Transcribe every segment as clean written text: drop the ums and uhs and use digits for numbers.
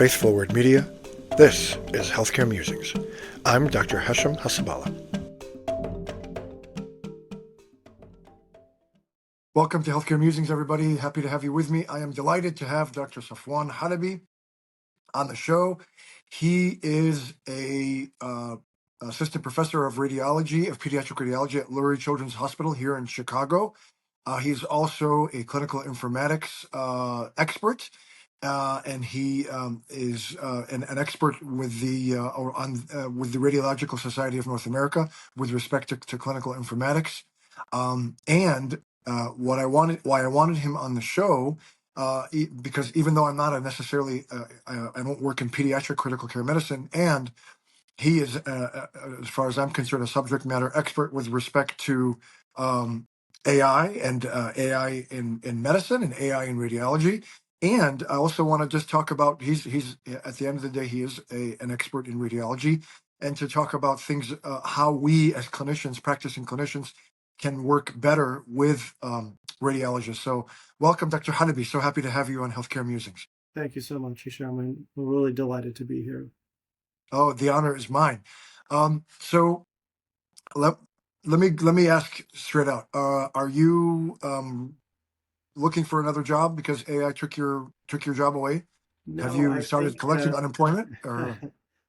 Faith-Forward Media, this is Healthcare Musings. I'm Dr. Hashem Hasabala. Welcome to Healthcare Musings, everybody. Happy to have you with me. I am delighted to have Dr. Safwan Halabi on the show. He is a assistant professor of radiology, of pediatric radiology at Lurie Children's Hospital here in Chicago. He's also a clinical informatics expert, and he is an expert with the with the Radiological Society of North America with respect to clinical informatics. Why I wanted him on the show, because even though I'm not necessarily, I don't work in pediatric critical care medicine, and he is, as far as I'm concerned, a subject matter expert with respect to AI and AI in medicine and AI in radiology. And I also want to just talk about, he's at the end of the day, he is an expert in radiology, and to talk about things, how we as clinicians, practicing clinicians, can work better with radiologists. So welcome, Dr. Halabi. So happy to have you on Healthcare Musings. Thank you so much, Hisham. I'm really delighted to be here. Oh, the honor is mine. So let me ask straight out. Are you looking for another job because AI took your job away? Have No, you I started think collecting unemployment? Or?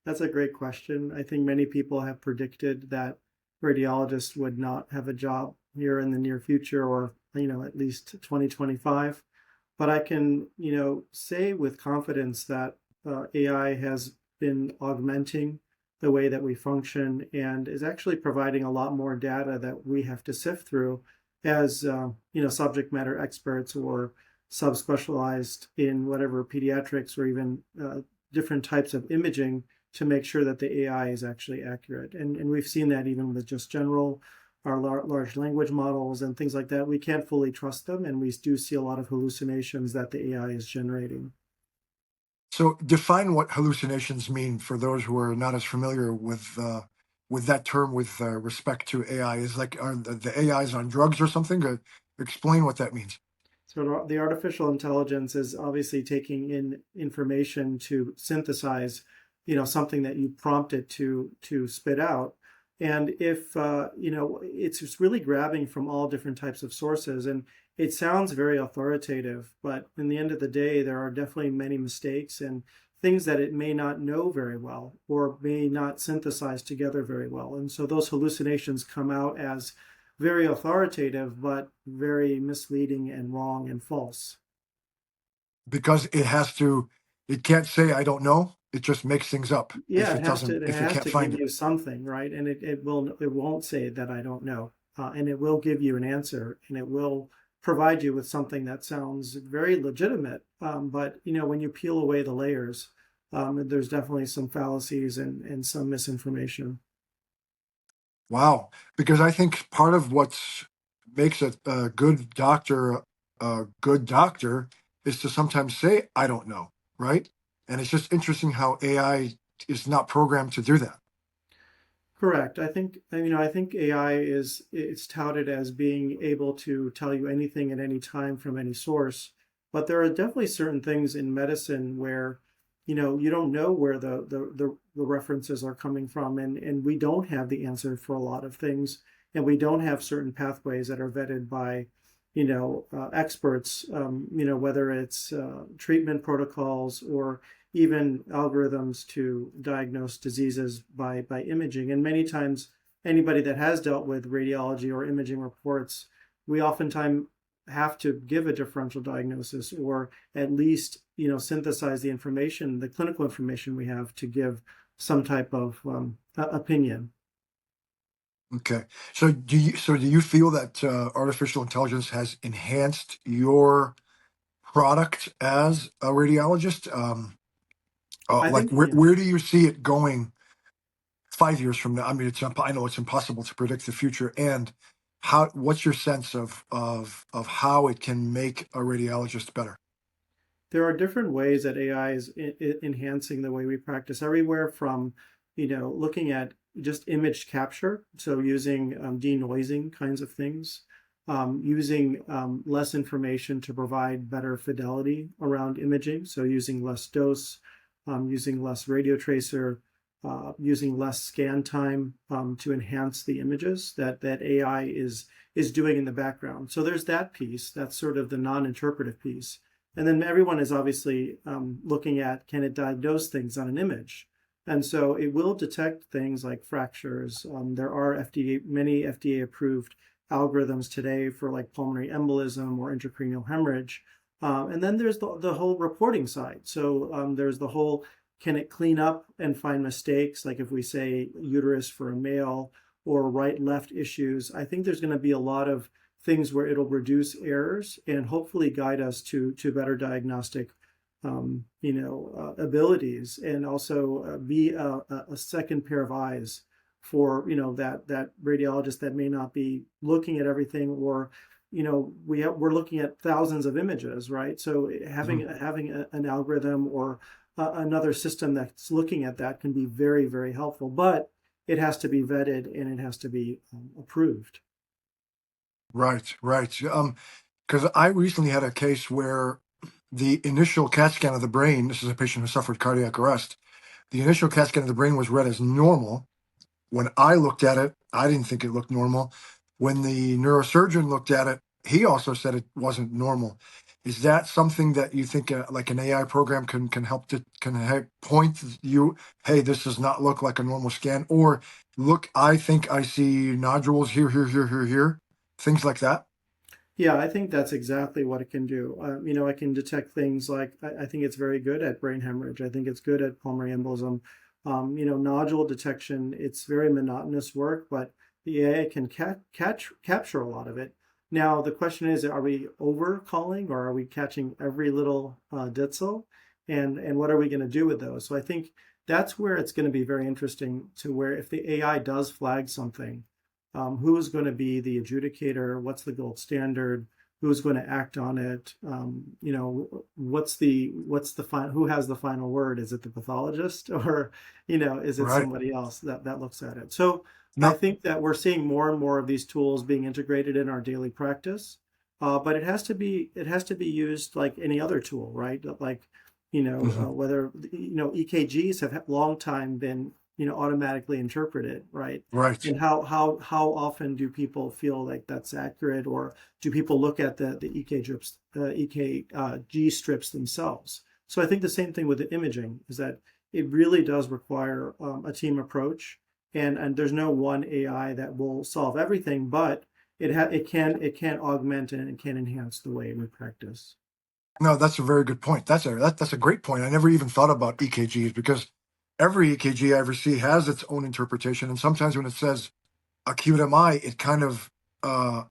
that's a great question. I think many people have predicted that radiologists would not have a job here in the near future, or at least 2025. But I can say with confidence that AI has been augmenting the way that we function and is actually providing a lot more data that we have to sift through as subject matter experts or subspecialized in whatever pediatrics or even different types of imaging to make sure that the AI is actually accurate. And we've seen that even with just general our large language models and things like that. We can't fully trust them, and we do see a lot of hallucinations that the AI is generating. So define what hallucinations mean for those who are not as familiar with that term with respect to AI. Is like, are the AIs on drugs or something? Explain what that means. So the artificial intelligence is obviously taking in information to synthesize, something that you prompt it to spit out. And if it's really grabbing from all different types of sources, and it sounds very authoritative, but in the end of the day, there are definitely many mistakes and things that it may not know very well or may not synthesize together very well. And so those hallucinations come out as very authoritative, but very misleading and wrong and false. Because it can't say I don't know. It just makes things up Yeah, it if it has can't to find give it. you something, right? And it won't say that I don't know, and it will give you an answer, and it will provide you with something that sounds very legitimate. But when you peel away the layers, there's definitely some fallacies and some misinformation. Wow. Because I think part of what makes a good doctor is to sometimes say, I don't know, right? And it's just interesting how AI is not programmed to do that. Correct. I think AI it's touted as being able to tell you anything at any time from any source, but there are definitely certain things in medicine where, you don't know where the references are coming from, and we don't have the answer for a lot of things, and we don't have certain pathways that are vetted by, experts, whether it's treatment protocols or even algorithms to diagnose diseases by imaging. And many times, anybody that has dealt with radiology or imaging reports, we oftentimes have to give a differential diagnosis or at least synthesize the information, the clinical information we have to give some type of opinion. Okay. So do you feel that artificial intelligence has enhanced your product as a radiologist? I Like think, yeah. where do you see it going 5 years from now? I mean, I know it's impossible to predict the future. And what's your sense of how it can make a radiologist better? There are different ways that AI is enhancing the way we practice, everywhere from, looking at just image capture, so using denoising kinds of things, using less information to provide better fidelity around imaging, so using less dose, using less radio tracer, using less scan time to enhance the images that AI is doing in the background. So there's that piece. That's sort of the non-interpretive piece. And then everyone is obviously looking at, can it diagnose things on an image? And so it will detect things like fractures. There are many FDA approved algorithms today for like pulmonary embolism or intracranial hemorrhage. And then there's the whole reporting side. So there's the whole, can it clean up and find mistakes? Like if we say uterus for a male or right left issues, I think there's going to be a lot of things where it'll reduce errors and hopefully guide us to better diagnostic abilities, and also be a second pair of eyes for that radiologist that may not be looking at everything, or we're looking at thousands of images, right? So Mhm. having an algorithm or another system that's looking at that can be very, very helpful, but it has to be vetted and it has to be approved. Right, right. Because I recently had a case where the initial CAT scan of the brain, this is a patient who suffered cardiac arrest, the initial CAT scan of the brain was read as normal. When I looked at it, I didn't think it looked normal. When the neurosurgeon looked at it, he also said it wasn't normal. Is that something that you think like an AI program can help to point you, hey, this does not look like a normal scan, or look, I think I see nodules here, here, here, here, here, things like that? Yeah, I think that's exactly what it can do. It can detect things like, I think it's very good at brain hemorrhage. I think it's good at pulmonary embolism. Nodule detection, it's very monotonous work, but the AI can capture a lot of it. Now, the question is, are we over calling, or are we catching every little ditzel? And what are we going to do with those? So I think that's where it's going to be very interesting, to where if the AI does flag something, who is going to be the adjudicator? What's the gold standard? Who's going to act on it? What's the final? Who has the final word? Is it the pathologist, or is it Right. somebody else that looks at it? So I No. think that we're seeing more and more of these tools being integrated in our daily practice, but it has to be used like any other tool, right? Like Mhm. whether EKGs have long time been automatically interpreted, right? Right. And how often do people feel like that's accurate, or do people look at the EKG strips themselves? So I think the same thing with the imaging is that it really does require a team approach, and there's no one AI that will solve everything, but it can augment and it can enhance the way we practice. No, that's a very good point. That's a great point. I never even thought about EKGs because every EKG I ever see has its own interpretation, and sometimes when it says acute MI, it kind of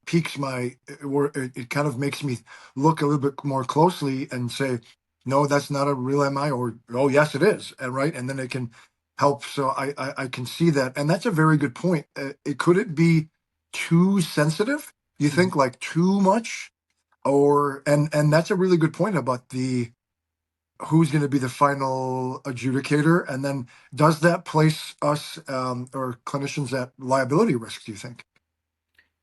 piques my, or it kind of makes me look a little bit more closely and say, no, that's not a real MI, or oh yes, it is, and right, and then it can help. So I can see that, and that's a very good point. Could it be too sensitive? You Mhm. think like too much, or and that's a really good point about the who's going to be the final adjudicator, and then does that place us or clinicians at liability risk, do you think?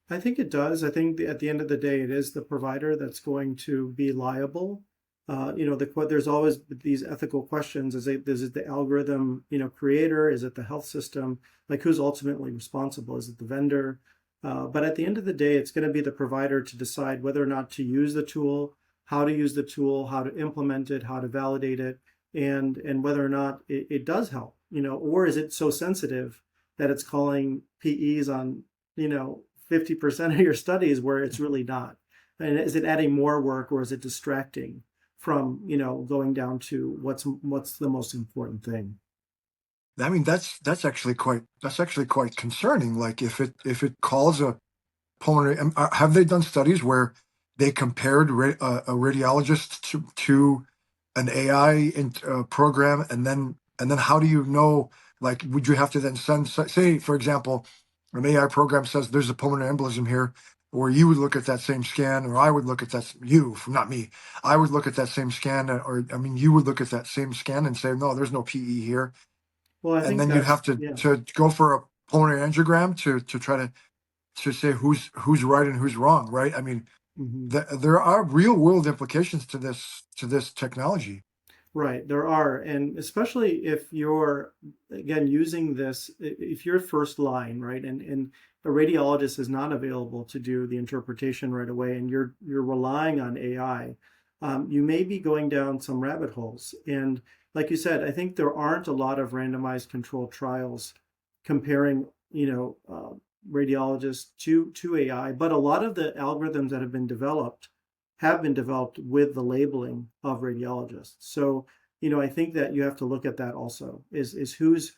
I think it does. I think at the end of the day, it is the provider that's going to be liable. There's always these ethical questions: is it the algorithm, creator? Is it the health system? Like, who's ultimately responsible? Is it the vendor? But at the end of the day, it's going to be the provider to decide whether or not to use the tool, how to use the tool, how to implement it, how to validate it, and whether or not it does help. Or is it so sensitive that it's calling PEs on, you know, 50% of your studies where it's really not? And is it adding more work, or is it distracting from, going down to what's the most important thing? I mean, that's actually quite concerning. Like if it calls a pulmonary, have they done studies where they compared a radiologist to an AI program, and then how do you know? Like, would you have to then say, for example, an AI program says there's a pulmonary embolism here, or you would look at that same scan, or I would look at that, you, not me, I would look at that same scan, or I mean, you would look at that same scan and say, no, there's no PE here, Well, I and think then you'd have that's, to yeah. to go for a pulmonary angiogram to try to say who's right and who's wrong, right? I mean, Mhm. there are real world implications to this technology. Right, there are, and especially if you're again using this, if you're first line, right, and a radiologist is not available to do the interpretation right away, and you're relying on AI, you may be going down some rabbit holes. And like you said, I think there aren't a lot of randomized controlled trials comparing, radiologists to AI, but a lot of the algorithms that have been developed with the labeling of radiologists. So, I think that you have to look at that also. Is who's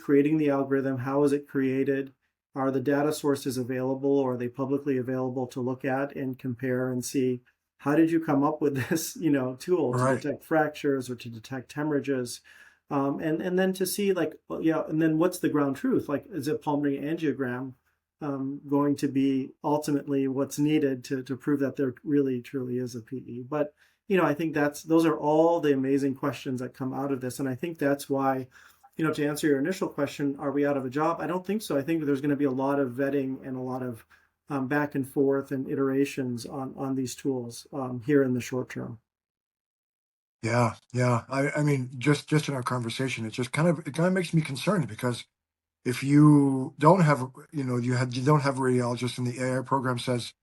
creating the algorithm? How is it created? Are the data sources available, or are they publicly available to look at and compare and see how did you come up with this, tool to Right. detect fractures or to detect hemorrhages? And then to see like, well, yeah, and then what's the ground truth? Like, is a pulmonary angiogram going to be ultimately what's needed to prove that there really truly is a PE? But I think those are all the amazing questions that come out of this, and I think that's why, to answer your initial question, are we out of a job? I don't think so. I think there's going to be a lot of vetting and a lot of back and forth and iterations on these tools here in the short term. Yeah, yeah. I mean, just in our conversation, it kind of makes me concerned because if you don't have, you don't have a radiologist, and the AI program says,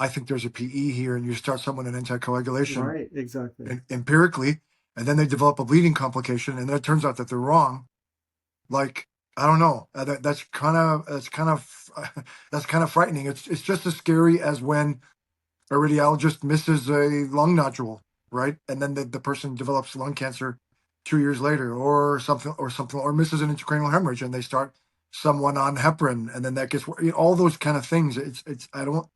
I think there's a PE here, and you start someone in anticoagulation Right, exactly. empirically, and then they develop a bleeding complication, and then it turns out that they're wrong. Like, I don't know. That's kind of that's kind of frightening. It's just as scary as when a radiologist misses a lung nodule, right? And then the person develops lung cancer 2 years later, or misses an intracranial hemorrhage, and they start someone on heparin, and then that gets all those kind of things. It's I don't.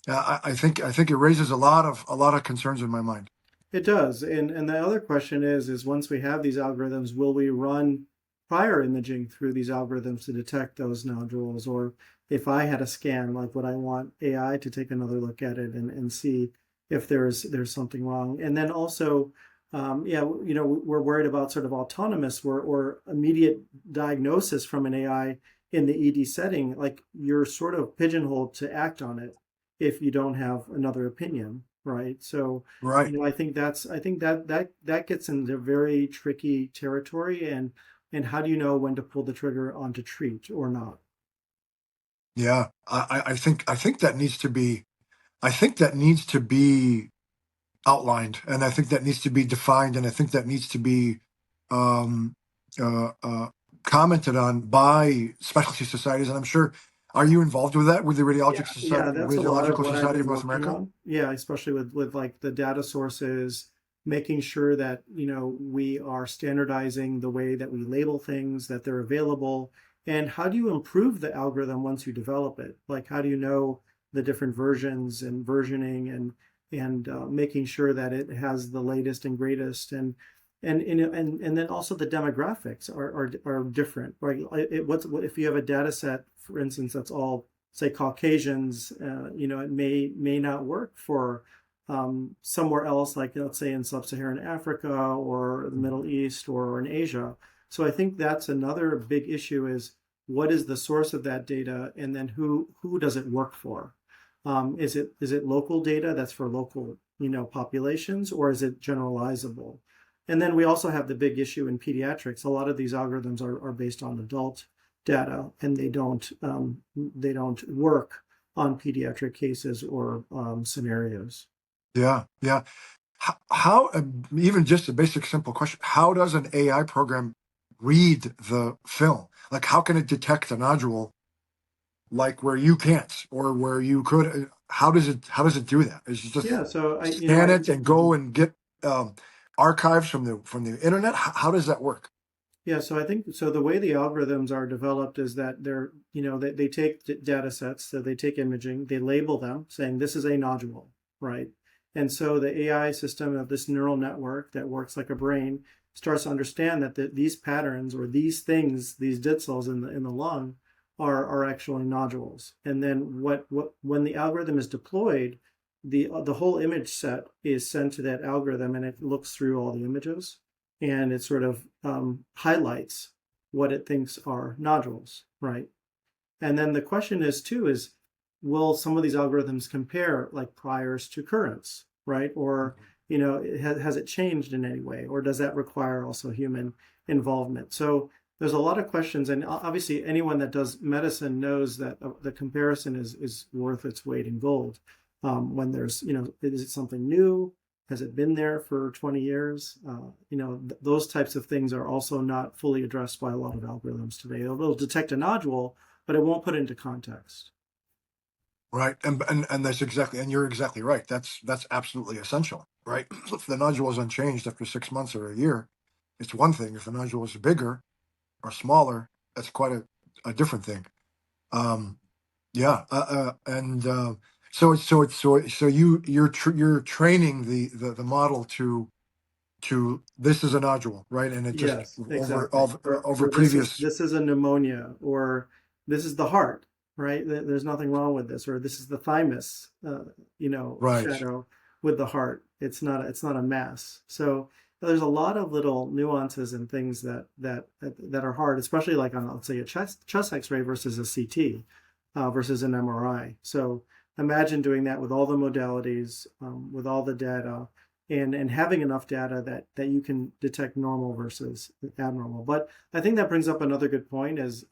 I think it raises a lot of concerns in my mind. It does. And the other question is once we have these algorithms, will we run prior imaging through these algorithms to detect those nodules? Or if I had a scan, like would I want AI to take another look at it and see if there's something wrong? And then also, yeah, we're worried about sort of autonomous or immediate diagnosis from an AI in the ED setting. Like you're sort of pigeonholed to act on it if you don't have another opinion, right? So Right. I think that gets into very tricky territory, and how do you know when to pull the trigger on to treat or not? Yeah. I think that needs to be. I think that needs to be outlined, and I think that needs to be defined, and I think that needs to be um, uh, uh, commented on by specialty societies. And I'm sure, are you involved with that with the Yeah, yeah, that's a lot of Radiological what I've Society of been North working America? on. Yeah, especially with like the data sources, making sure that, we are standardizing the way that we label things, that they're available. And how do you improve the algorithm once you develop it? Like, how do you know the different versions and versioning and making sure that it has the latest and greatest and then also the demographics are different, right? What if you have a data set, for instance, that's all say Caucasians, it may not work for somewhere else, like let's say in sub-Saharan Africa or the Middle East or in Asia. So I think that's another big issue is what is the source of that data, and then who does it work for? Is it local data that's for local populations, or is it generalizable? And then we also have the big issue in pediatrics. A lot of these algorithms are based on adult data, and they don't work on pediatric cases or scenarios. Yeah, yeah. How even just a basic simple question, how does an AI program read the film? Like, how can it detect a nodule like where you can't, or where you could? How does it do that? Is it just Yeah, so I you know scan I it and go and get um, archives from the internet? How does that work? Yeah, so I think so. The way the algorithms are developed is that they take data sets, so they take imaging, they label them, saying this is a nodule, right? And so the AI system of this neural network that works like a brain starts to understand that these patterns or these things, these ditzels in the lung, are actually nodules. And then when the algorithm is deployed, the whole image set is sent to that algorithm, and it looks through all the images and it sort of highlights what it thinks are nodules, right? And then the question is too will some of these algorithms compare like priors to currents, right? Or has it changed in any way, or does that require also human involvement? So there's a lot of questions, and obviously anyone that does medicine knows that the comparison is worth its weight in gold. When there's, is it something new? Has it been there for 20 years? Those types of things are also not fully addressed by a lot of algorithms today. It'll detect a nodule, but it won't put it into context. Right. And that's exactly, and you're exactly right. That's absolutely essential, right? If the nodule is unchanged after 6 months or a year, it's one thing. If the nodule is bigger or smaller, that's quite a different thing. Um, yeah. And so you're training the model to this is a nodule, right? And it just Yes, exactly. over Or this is previous, this is a pneumonia, or this is the heart, right? There's nothing wrong with this, or this is the thymus, right, shadow with the heart. It's not a mass. So there's a lot of little nuances and things that are hard, especially like on, let's say, a chest X-ray versus a CT, versus an MRI. So imagine doing that with all the modalities, with all the data, and having enough data that you can detect normal versus abnormal. But I think that brings up another good point is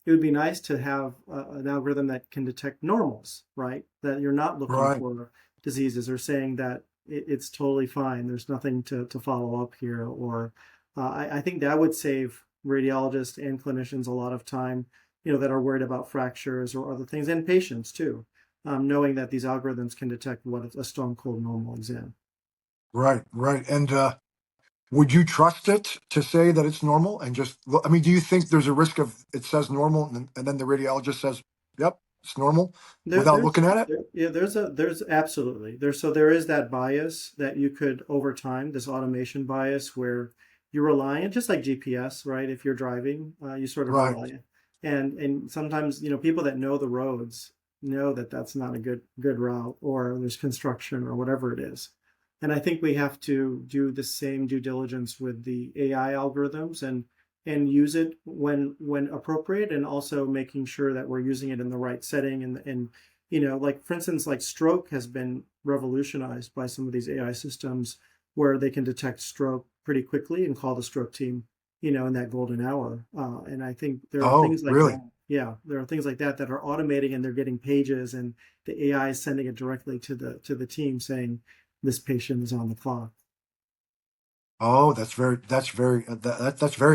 it would be nice to have an algorithm that can detect normals, right? That you're not looking right, for diseases or saying that it's totally fine. There's nothing to follow up here. Or I think that would save radiologists and clinicians a lot of time, that are worried about fractures or other things, and patients too, knowing that these algorithms can detect what a stone cold normal exam. right. And would you trust it to say that it's normal and just look? I mean, do you think there's a risk of it says normal and then the radiologist says, "Yep, it's normal," There, without there's looking at it? there, yeah, there's absolutely there is that bias that you could over time, this automation bias where you're relying, just like GPS, right? If you're driving, you sort of Right. rely, and sometimes people that know the roads know that that's not a good route, or there's construction or whatever it is. And I think we have to do the same due diligence with the AI algorithms, and use it when appropriate, and also making sure that we're using it in the right setting. And like, for instance, like stroke has been revolutionized by some of these AI systems, where they can detect stroke pretty quickly and call the stroke team, in that golden hour. And I think there are Oh, things like really? that. Yeah, there are things like that that are automating, and they're getting pages, and the AI is sending it directly to the team saying this patient is on the clock. Oh, that's very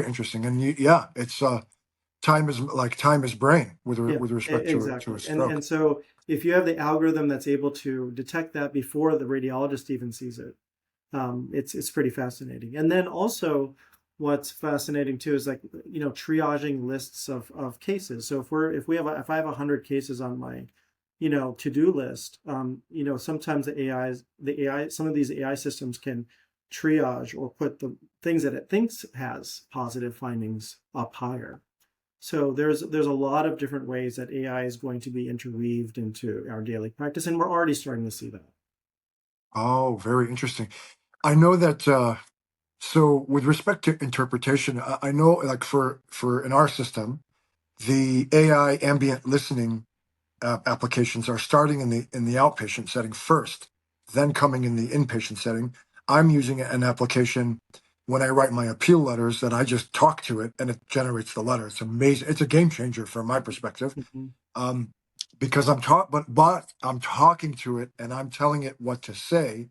interesting. And yeah, it's time is brain Yeah, with respect to a exactly. And stroke. so if you have the algorithm that's able to detect that before the radiologist even sees it, it's pretty fascinating. And then also, what's fascinating too is, like, triaging lists of cases. So if I have 100 cases on my to-do list, sometimes the AI some of these AI systems can triage or put the things that it thinks has positive findings up higher. So there's a lot of different ways that AI is going to be interweaved into our daily practice, and we're already starting to see that. Oh, very interesting. I know that. So, with respect to interpretation, I know, like for in our system, the AI ambient listening applications are starting in the outpatient setting first, then coming in the inpatient setting. I'm using an application when I write my appeal letters that I just talk to it and it generates the letter. It's amazing. It's a game changer from my perspective, Mhm. um, because but I'm talking to it and I'm telling it what to say,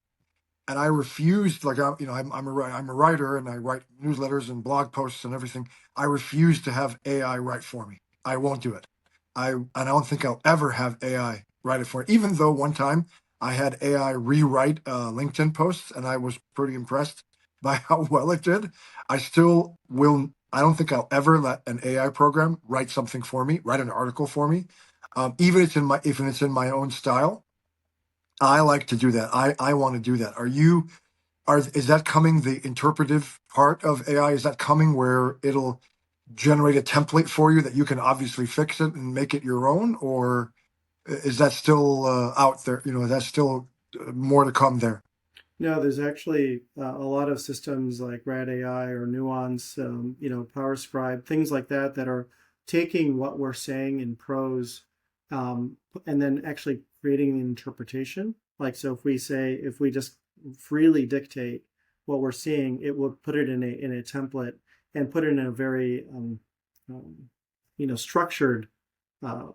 and I refused. Like I'm a writer and I write newsletters and blog posts and everything. I refuse to have AI write for me. I won't do it. I don't think I'll ever have AI write it for me. Even though one time I had AI rewrite LinkedIn posts and I was pretty impressed by how well it did. I still will. I don't think I'll ever let an AI program write something for me, write an article for me, even it's in my own style. I like to do that. I want to do that. Is that coming, the interpretive part of AI? Is that coming where it'll generate a template for you that you can obviously fix it and make it your own, or is that still out there? That's still more to come there. No, there's actually a lot of systems like Rad AI or Nuance, PowerScribe, things like that, that are taking what we're saying in prose, and then actually creating an interpretation. Like, so if we just freely dictate what we're seeing, it will put it in a template and put it in a very um, structured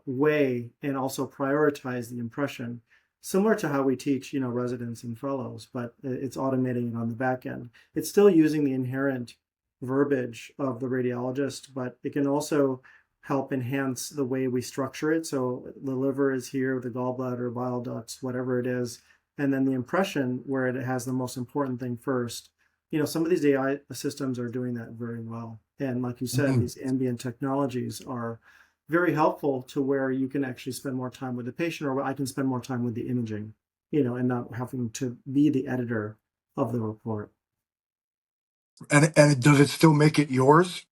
way, and also prioritize the impression, similar to how we teach residents and fellows, but it's automating it on the back end. It's still using the inherent verbiage of the radiologist, but it can also help enhance the way we structure it. So the liver is here, the gallbladder, bile ducts, whatever it is, and then the impression where it has the most important thing first. Some of these AI systems are doing that very well. And like you said, Mhm. these ambient technologies are very helpful to where you can actually spend more time with the patient, or I can spend more time with the imaging, and not having to be the editor of the report. And does it still make it yours?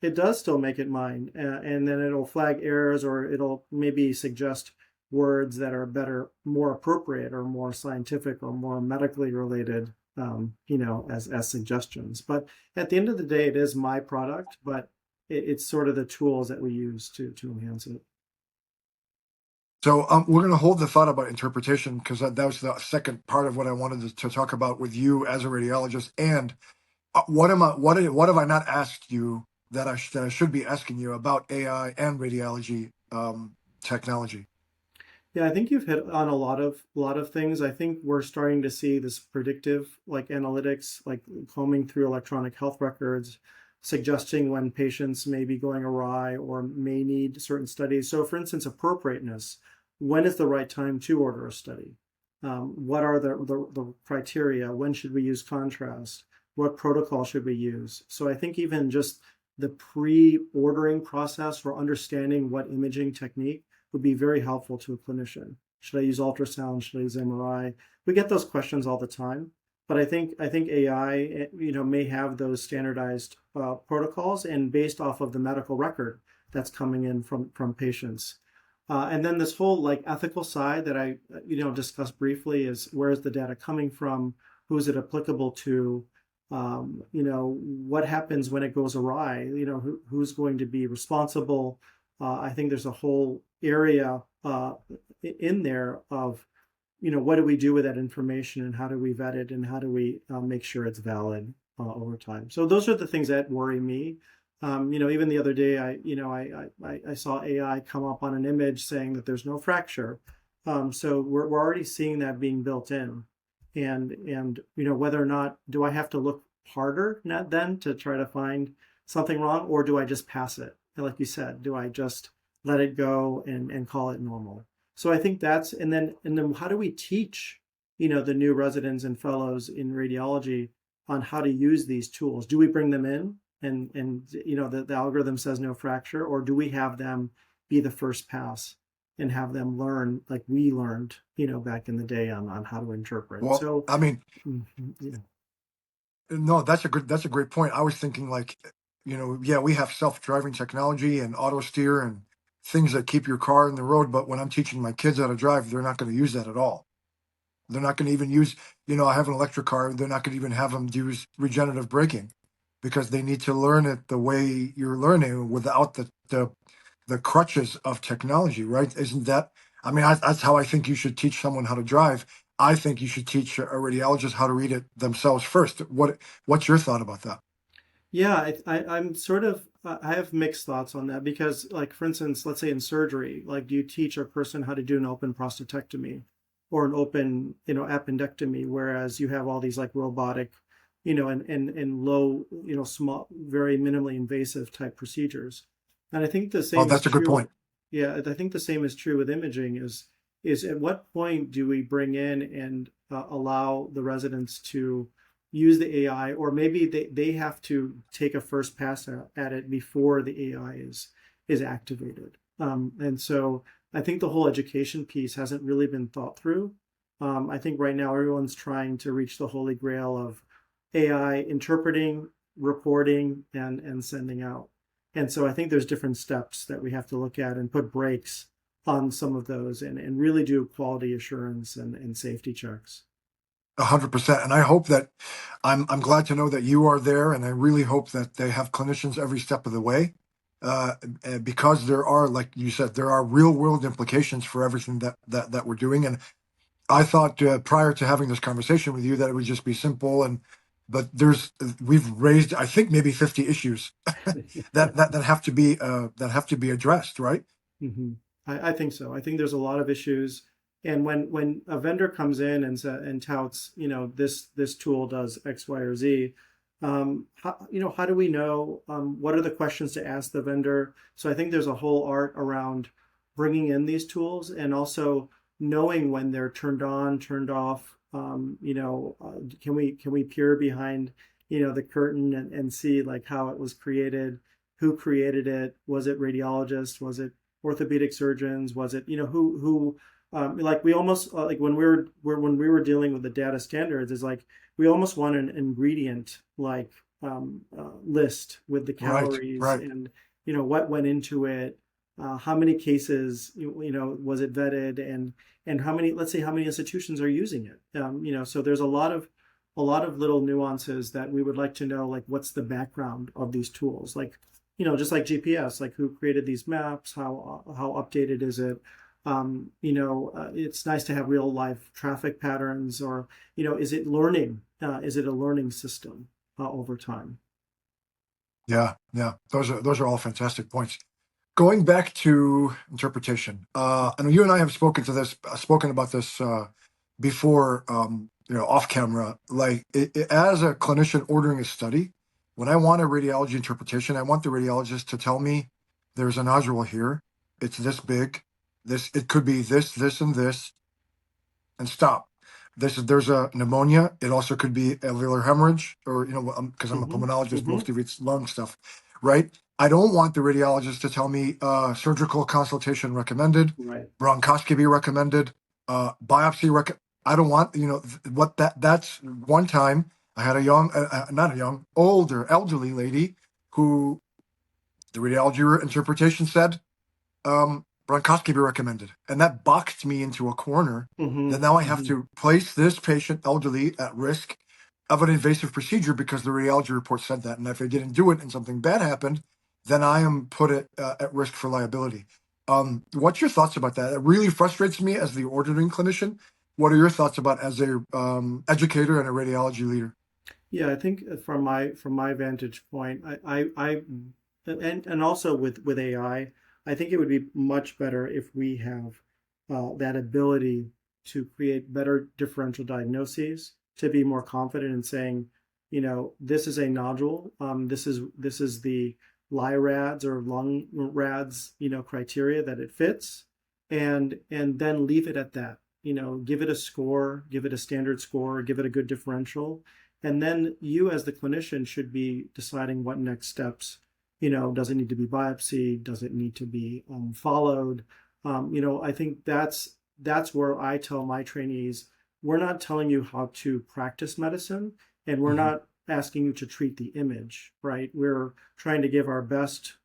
It does still make it mine, and then it'll flag errors, or it'll maybe suggest words that are better, more appropriate, or more scientific, or more medically related, as suggestions. But at the end of the day, it is my product, but it's sort of the tools that we use to enhance it. So we're going to hold the thought about interpretation because that was the second part of what I wanted to talk about with you as a radiologist. And what have I not asked you that that I should be asking you about AI and radiology technology? Yeah, I think you've hit on a lot of things. I think we're starting to see this predictive like analytics, like combing through electronic health records, suggesting when patients may be going awry or may need certain studies. So, for instance, appropriateness. When is the right time to order a study? What are the criteria? When should we use contrast? What protocol should we use? So I think even just the pre-ordering process for understanding what imaging technique would be very helpful to a clinician. Should I use ultrasound? Should I use MRI? We get those questions all the time, but I think AI, may have those standardized protocols and based off of the medical record that's coming in from patients. And then this whole like ethical side that I discussed briefly is, where is the data coming from? Who is it applicable to? What happens when it goes awry? Who's going to be responsible? I think there's a whole area in there of, what do we do with that information, and how do we vet it, and how do we make sure it's valid over time. So those are the things that worry me. Even the other day, I saw AI come up on an image saying that there's no fracture. So we're already seeing that being built in, and whether or not, do I have to look harder not then to try to find something wrong, or do I just pass it? And like you said, do I just let it go and call it normal? So I think that's, and then how do we teach the new residents and fellows in radiology on how to use these tools? Do we bring them in, and the algorithm says no fracture, or do we have them be the first pass and have them learn like we learned back in the day on how to interpret? Well, So I mean, yeah. no, that's a great point. I was thinking like, yeah, we have self-driving technology and auto steer and things that keep your car in the road, but when I'm teaching my kids how to drive, they're not going to use that at all. They're not going to even use, I have an electric car. They're not going to even have them use regenerative braking because they need to learn it the way you're learning without the crutches of technology, right? Isn't that, I mean, that's how I think you should teach someone how to drive. I think you should teach a radiologist how to read it themselves first. What's your thought about that? Yeah, I'm sort of, I have mixed thoughts on that, because, like, for instance, let's say in surgery, like, do you teach a person how to do an open prostatectomy or an open, appendectomy, whereas you have all these like robotic, and low, small, very minimally invasive type procedures. And I think the Oh, same is that's a good true. point. Yeah, I think the same is true with imaging. Is at what point do we bring in and allow the residents to use the AI, or maybe they have to take a first pass at it before the AI is activated. And so I think the whole education piece hasn't really been thought through. I think right now everyone's trying to reach the holy grail of AI interpreting, reporting, and sending out. And so I think there's different steps that we have to look at and put brakes on some of those, and really do quality assurance and safety checks. 100%. And I hope that I'm glad to know that you are there, and I really hope that they have clinicians every step of the way, because there are, like you said, there are real world implications for everything that we're doing. And I thought prior to having this conversation with you that it would just be simple, but we've raised, I think, maybe 50 issues that have to be addressed, right? Hmm. I think so. I think there's a lot of issues, and when a vendor comes in and touts, this tool does X, Y, or Z, how do we know what are the questions to ask the vendor? So I think there's a whole art around bringing in these tools and also knowing when they're turned on, turned off. Can we peer behind the curtain and see like how it was created, who created it? Was it radiologists? Was it orthopedic surgeons? Was it who like we almost like when we were dealing with the data standards is like we almost want an ingredient like list with the Right, calories right. and what went into it, how many cases was it vetted, and how many, let's say, how many institutions are using it. So there's a lot of little nuances that we would like to know, like what's the background of these tools, like just like GPS, like who created these maps, how updated is it? It's nice to have real life traffic patterns, or is it learning? Is it a learning system over time? Yeah, yeah. Those are all fantastic points. Going back to interpretation, I know you and I have spoken about this before, off camera. Like, as a clinician ordering a study, when I want a radiology interpretation, I want the radiologist to tell me there's a nodule here. It's this big. It could be this, and this, and stop. There's a pneumonia. It also could be alveolar hemorrhage, or because I'm a Hmm. pulmonologist, Hmm. most of it's lung stuff, right? I don't want the radiologist to tell me surgical consultation recommended, Right. bronchoscopy recommended, biopsy I don't want what that's one time I had a young, not a young, older elderly lady who the radiology interpretation said bronchoscopy recommended. And that boxed me into a corner Hmm. that now I have Hmm. to place this patient, elderly, at risk of an invasive procedure because the radiology report said that. And if I didn't do it and something bad happened, then I am put at risk for liability. What's your thoughts about that? It really frustrates me as the ordering clinician. What are your thoughts about as a educator and a radiology leader? Yeah, I think from my vantage point, I and also with I think it would be much better if we have that ability to create better differential diagnoses, to be more confident in saying, this is a nodule, this is the LIRADS or lung RADS, criteria that it fits, and then leave it at that. Give it a score, give it a standard score, give it a good differential, and then you, as the clinician, should be deciding what next steps. Does it need to be biopsy? Does it need to be followed? I think that's where I tell my trainees, we're not telling you how to practice medicine, and we're Mhm. not asking you to treat the image, right? We're trying to give our best,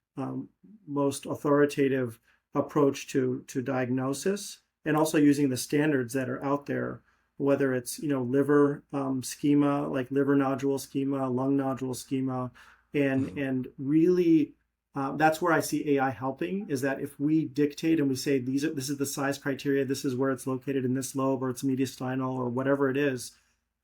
most authoritative approach to diagnosis, and also using the standards that are out there, whether it's liver schema, like liver nodule schema, lung nodule schema, and Mhm. and really that's where I see AI helping, is that if we dictate and we say this is the size criteria, this is where it's located in this lobe or it's mediastinal or whatever it is,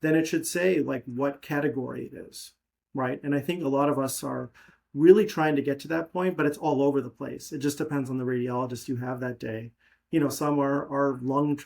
then it should say like what category it is, right? And I think a lot of us are really trying to get to that point, but it's all over the place. It just depends on the radiologist you have that day. Some are lung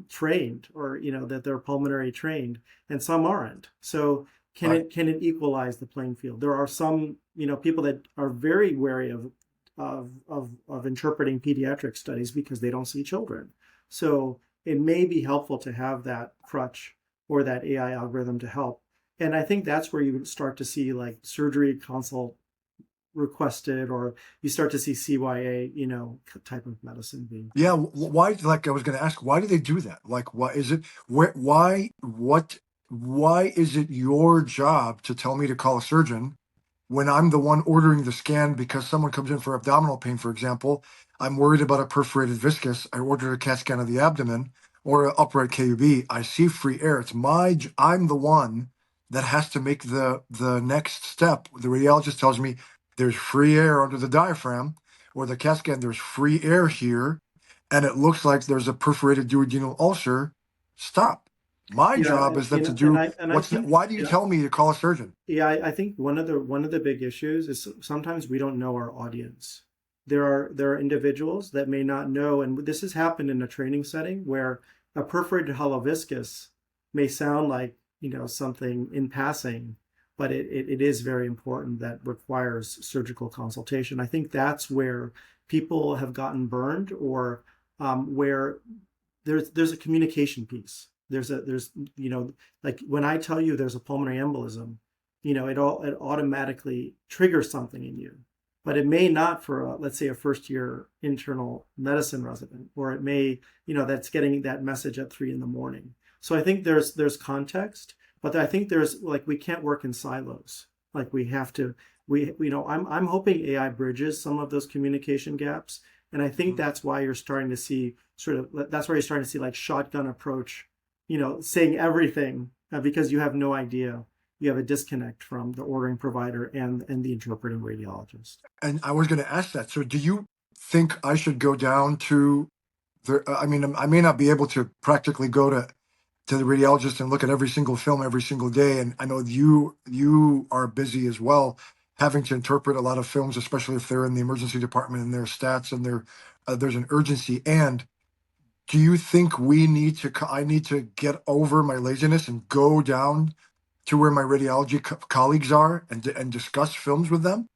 trained, or that they're pulmonary trained, and some aren't. So can Right. it equalize the playing field? There are some people that are very wary of interpreting pediatric studies because they don't see children. So it may be helpful to have that crutch or that AI algorithm to help. And I think that's where you start to see like surgery consult requested, or you start to see CYA, type of medicine being Yeah, practiced. why? Like I was going to ask, why do they do that? Like, why is it? Where? Why? What? Why is it your job to tell me to call a surgeon when I'm the one ordering the scan because someone comes in for abdominal pain, for example? I'm worried about a perforated viscus. I ordered a CAT scan of the abdomen or an upright KUB. I see free air. I'm the one that has to make the next step. The radiologist tells me there's free air under the diaphragm, or the CAT scan, there's free air here, and it looks like there's a perforated duodenal ulcer. stop. My Yeah, job and, is then to and do I what's, think, why do you yeah, tell me to call a surgeon? yeah, I think one of the big issues is sometimes we don't know our audience. There are individuals that may not know, and this has happened in a training setting where a perforated hollow viscus may sound like, something in passing, but it is very important that requires surgical consultation. I think that's where people have gotten burned, or where there's a communication piece. There's like when I tell you there's a pulmonary embolism, it automatically triggers something in you, but it may not for let's say a first year internal medicine resident, or it may, that's getting that message at 3 in the morning. So I think there's context, but I think there's like we can't work in silos. Like we have to I'm hoping AI bridges some of those communication gaps, and I think that's why you're starting to see that's why you're starting to see like shotgun approach, saying everything, because you have no idea. You have a disconnect from the ordering provider and the interpreting radiologist. And I was going to ask that. So do you think I should go down to I mean, I may not be able to practically go to the radiologist and look at every single film every single day. And I know you are busy as well, having to interpret a lot of films, especially if they're in the emergency department and their stats and there's an urgency. And do you think I need to get over my laziness and go down to where my radiology colleagues are and discuss films with them?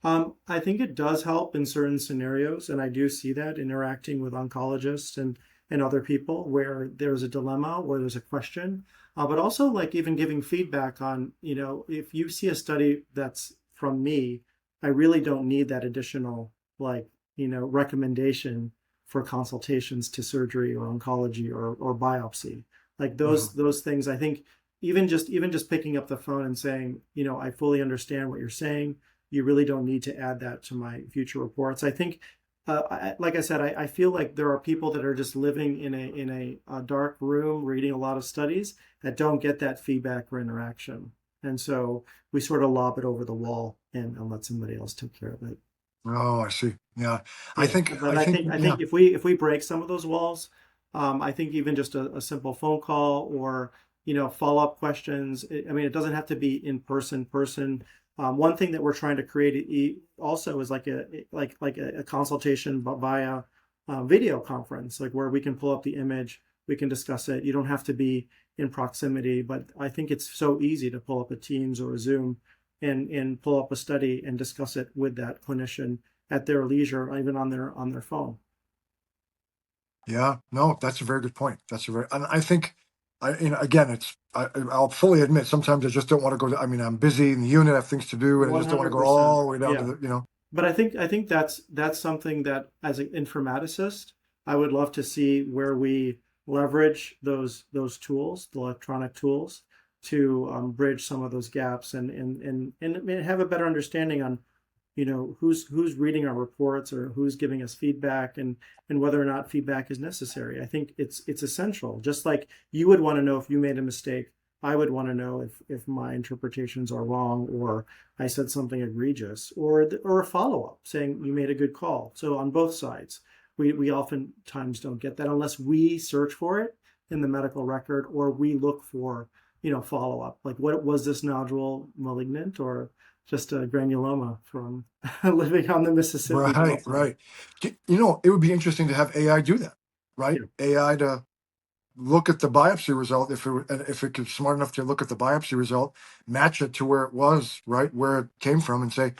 I think it does help in certain scenarios, and I do see that interacting with oncologists and other people where there's a dilemma, where there's a question, but also like even giving feedback on, if you see a study that's from me, I really don't need that additional like, recommendation for consultations to surgery or oncology or biopsy. Like Mhm. those things, I think even just picking up the phone and saying, I fully understand what you're saying. You really don't need to add that to my future reports. I think, like I said, I feel like there are people that are just living in a dark room, reading a lot of studies that don't get that feedback or interaction, and so we sort of lob it over the wall and let somebody else take care of it. Oh, I see. Yeah. Yeah, I but think, I yeah. think if we break some of those walls, I think even just a simple phone call or follow up questions. I mean, it doesn't have to be in person. One thing that we're trying to create also is like a consultation via video conference, like where we can pull up the image, we can discuss it. You don't have to be in proximity, but I think it's so easy to pull up a Teams or a Zoom and pull up a study and discuss it with that clinician at their leisure, even on their phone. Yeah, no, that's a very good point. And I think, again, I'll fully admit sometimes I just don't want to go I mean, I'm busy in the unit, I have things to do, and I One just don't want to hundred go percent. all the way down to Yeah. the. But I think that's something that as an informaticist, I would love to see where we leverage those tools, the electronic tools, to bridge some of those gaps and have a better understanding on who's reading our reports or who's giving us feedback and whether or not feedback is necessary. I think it's essential. Just like you would want to know if you made a mistake, I would want to know if my interpretations are wrong or I said something egregious or a follow up saying you made a good call. So on both sides, we oftentimes don't get that unless we search for it in the medical record or we look for follow up. Like what was this nodule malignant or just a granuloma from living on the Mississippi Right, Delta. right. It would be interesting to have AI do that, right? Yeah, AI to look at the biopsy result, if it gets smart enough to look at the biopsy result, match it to where it was, right, where it came from, and say,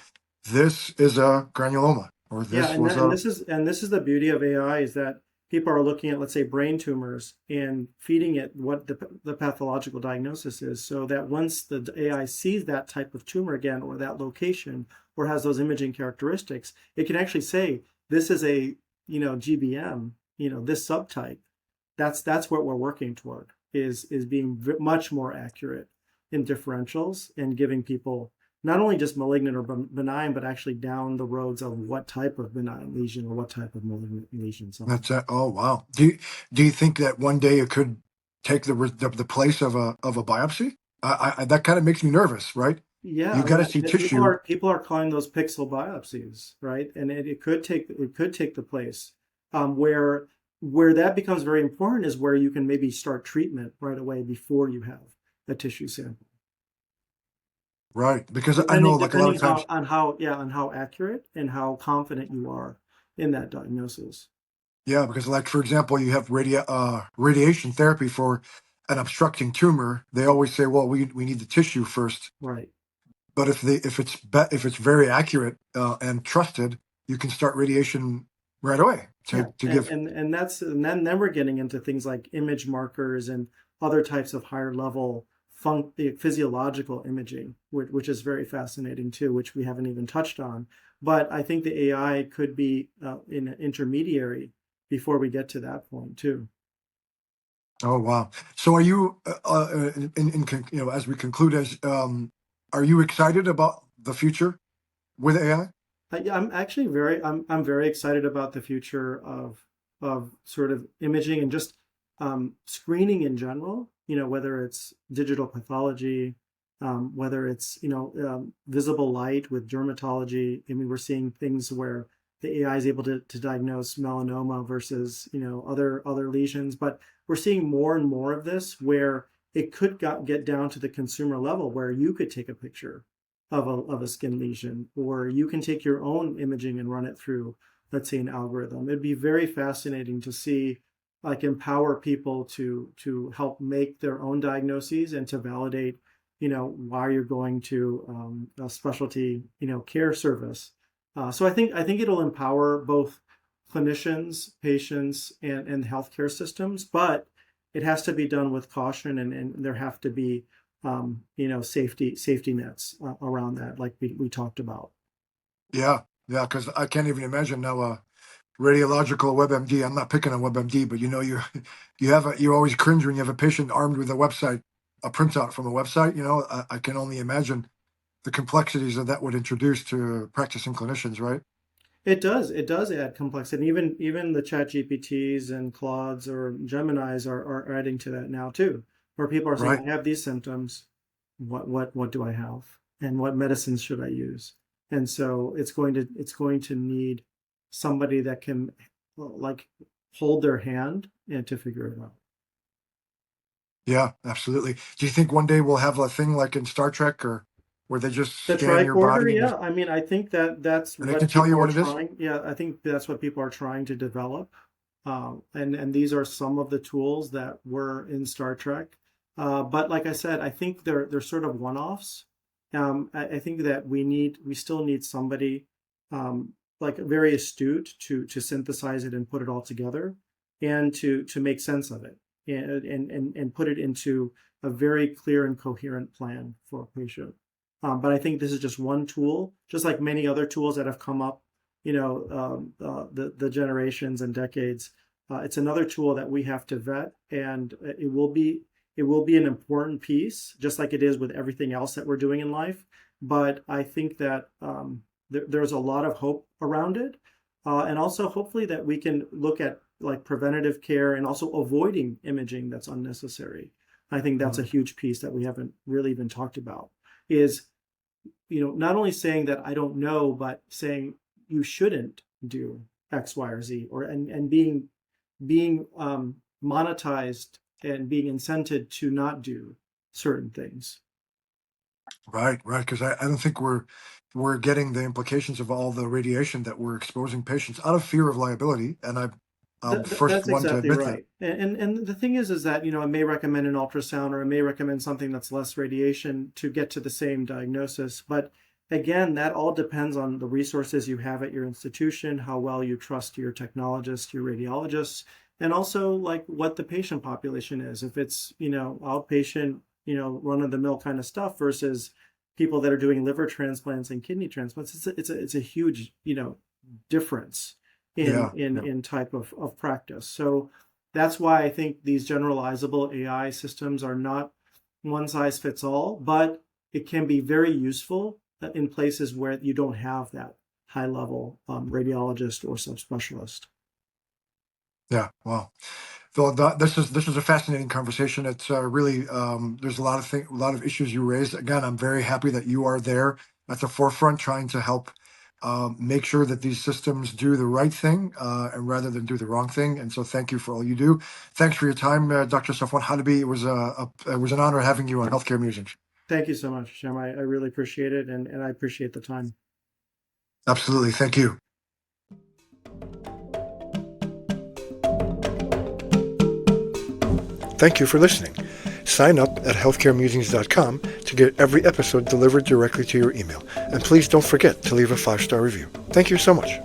this is a granuloma, or yeah, this was a. and this is the beauty of AI is that people are looking at, let's say, brain tumors and feeding it what the pathological diagnosis is, so that once the AI sees that type of tumor again or that location or has those imaging characteristics, it can actually say this is a GBM, this subtype. That's what we're working toward is being much more accurate in differentials and giving people not only just malignant or benign, but actually down the roads of what type of benign lesion or what type of malignant lesion. So That's it. Oh, wow. Do you think that one day it could take the place of a biopsy? That kind of makes me nervous, right? yeah, You I got mean, to see people tissue. are calling those pixel biopsies, right? And it could take the place where where that becomes very important is where you can maybe start treatment right away before you have a tissue sample. Right. Because I know Depending like a lot of depending how times, on how yeah on how accurate and how confident you are in that diagnosis. yeah, because like for example, you have radiation therapy for an obstructing tumor. They always say, well, we need the tissue first. Right. But if it's very accurate and trusted, you can start radiation right away Yeah, to give. and that's and then we're getting into things like image markers and other types of higher level physiological imaging, which is very fascinating too, which we haven't even touched on. But I think the AI could be an intermediary before we get to that point too. Oh wow! So are you as we conclude, are you excited about the future with AI? I'm actually I'm very excited about the future of sort of imaging and just screening in general. You know, whether it's digital pathology, whether it's visible light with dermatology. I mean, we're seeing things where the AI is able to diagnose melanoma versus other lesions, but we're seeing more and more of this where it could get down to the consumer level where you could take a picture of a skin lesion, or you can take your own imaging and run it through, let's say, an algorithm. It'd be very fascinating to see, like, empower people to help make their own diagnoses and to validate, why you're going to a specialty, care service. So I think it'll empower both clinicians, patients, and healthcare systems, but it has to be done with caution, and there have to be safety nets around that, like we talked about. Yeah, yeah. Because I can't even imagine now. Radiological WebMD. I'm not picking on WebMD, but you always cringe when you have a patient armed with a printout from a website. I can only imagine the complexities that would introduce to practicing clinicians, right? It does add complexity. Even the chat GPTs and Claudes or Geminis are adding to that now too, where people are saying, Right. I have these symptoms. What do I have? And what medicines should I use? And so it's going to need somebody that can, like, hold their hand and to figure it out. Yeah, absolutely. Do you think one day we'll have a thing like in Star Trek, or where they just The scan your tricorder, body and yeah. I mean, I think that's they can what tell you people are what it is? trying. Yeah, I think that's what people are trying to develop. And these are some of the tools that were in Star Trek. But like I said, I think they're sort of one-offs. I think that we still need somebody like very astute to synthesize it and put it all together and to make sense of it and put it into a very clear and coherent plan for a patient. But I think this is just one tool, just like many other tools that have come up, the generations and decades. It's another tool that we have to vet, and it will be an important piece, just like it is with everything else that we're doing in life. But I think that there's a lot of hope around it, and also hopefully that we can look at like preventative care and also avoiding imaging that's unnecessary. I think that's a Mm. huge piece that we haven't really even talked about. Is not only saying that I don't know, but saying you shouldn't do X, Y, or Z, or and being monetized and being incented to not do certain things. Right, right. Because I don't think we're getting the implications of all the radiation that we're exposing patients out of fear of liability, and I'm first That's one to exactly admit that. right. And the thing is that I may recommend an ultrasound or I may recommend something that's less radiation to get to the same diagnosis. But again, that all depends on the resources you have at your institution, how well you trust your technologists, your radiologists, and also like what the patient population is. If it's outpatient, run of the mill kind of stuff versus people that are doing liver transplants and kidney transplants, it's a huge difference in Yeah, in yeah. in type of practice. So that's why I think these generalizable AI systems are not one size fits all, but it can be very useful in places where you don't have that high level radiologist or subspecialist. Yeah. Wow. Phil, this is a fascinating conversation. It's really there's a lot of issues you raised. Again, I'm very happy that you are there at the forefront trying to help make sure that these systems do the right thing and rather than do the wrong thing. And so thank you for all you do. Thanks for your time, Dr. Safwan Halabi. It was an honor having you on Healthcare Musings. Thank you so much, Shem. I really appreciate it, and I appreciate the time. Absolutely. Thank you. Thank you for listening. Sign up at healthcaremusings.com to get every episode delivered directly to your email. And please don't forget to leave a 5-star review. Thank you so much.